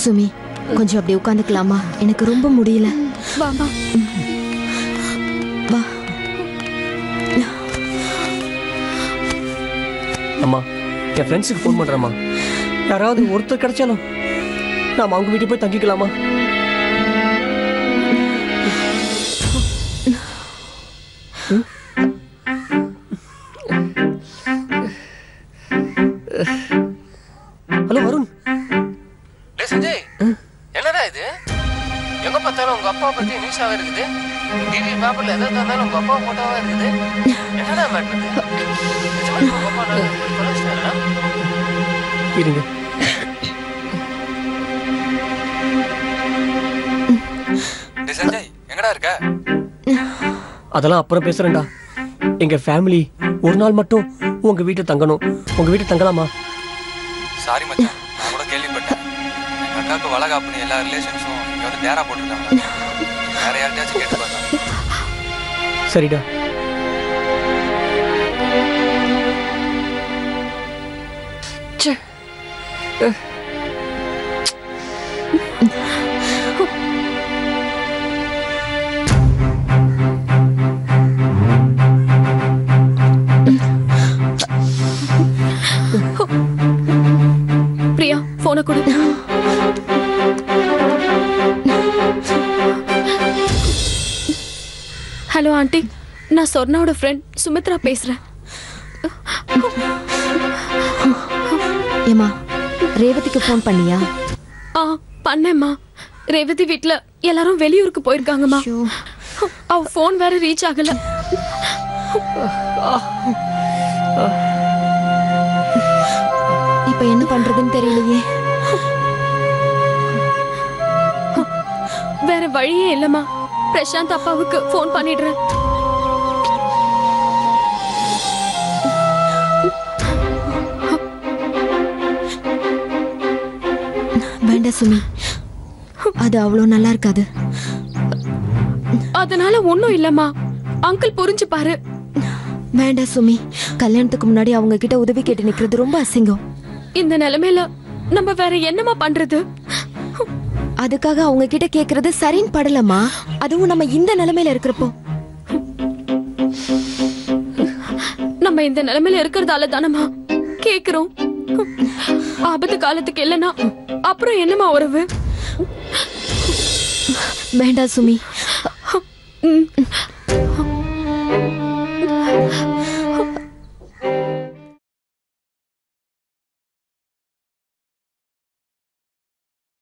சுமி, கொஞ்சம் அப்படி உட்காந்துக்கலாமா? எனக்கு ரொம்ப முடியல. வா வா வா. அம்மா, என் ஃப்ரெண்ட்ஸுக்கு ஃபோன் பண்ணுறேம்மா. யாராவது ஒருத்தர் கிடைச்சாலும் நாம் அவங்க வீட்டுக்கு போய் தங்கிக்கலாமா? ஹலோ வருண். டேய் சஞ்சய், என்னடா இது? எங்க பார்த்தாலும் உங்க அப்பா பத்தி நியூஸாவே இருக்குது. டிவி பேப்பர்ல எதாவது இருந்தாலும் உங்க அப்பா போட்டோவா இருக்குது. என்னடா மேட்டர்? நிஜமா உங்க அப்பா கொலைச்சிட்டாரா? இருங்க. டேய் சஞ்சய், எங்கடா இருக்க? அதெல்லாம் அப்புறம் பேசுறேன்டா. எங்க ஃபேமிலி ஒரு நாள் மட்டும் உங்க வீட்டில் தங்கணும். உங்க வீட்டில் தங்கலாமா? சாரி மச்சான், நான் கூட கேள்விப்பட்டேன். எங்க அக்காவுக்கு வளகாப்புன்னு எல்லா ரிலேஷன்ஸும் இங்க வந்து டேரா போட்டுருக்காங்க. வேற யார்கிட்டயாச்சும் கேட்டு பார்த்தா? சரிடா. பிரியா, போனை கொடு. ஹலோ ஆண்டி, நான் சொர்ணாவோட ஃப்ரெண்ட் சுமித்ரா பேசுறேன். ஏமா, ரேவதிக்கு ஃபோன் பண்ணியா? பண்ணேம்மா. ரேவதி வீட்ல எல்லாரும் வெளியூருக்கு போயிருக்காங்கம்மா. அவ ஃபோன் வேற ரீச் ஆகல. இப்ப என்ன பண்றதுன்னு தெரியலையே. வேற வழியே இல்லம்மா. பிரசாந்த் அப்பாவுக்கு ஃபோன் பண்ணிடுறேன். வேண்டாம் சுமி, அது அவ்வளவு நல்லா இருக்காது. அதனால ஒண்ணும் இல்லம்மா. அங்கிள் புரிஞ்சு பாரு. வேண்டாம் சுமி, கல்யாணத்துக்கு முன்னாடி அவங்க கிட்ட உதவி கேட்டு நிக்கிறது ரொம்ப அசிங்கம். இந்த நிலைமையில நம்ம வேற என்னமா பண்றது? அதுக்காக அவங்க கிட்ட கேக்குறது சரின்னு படலமா. அதுவும் நம்ம இந்த நிலைமையில இருக்கிறப்போ. நம்ம இந்த நிலைமையில இருக்கிறதால தானமா கேக்குறோம். ஆபத்து காலத்துக்கு இல்லனா அப்புறம் என்னமா உறவு? வேண்டாம் சுமி.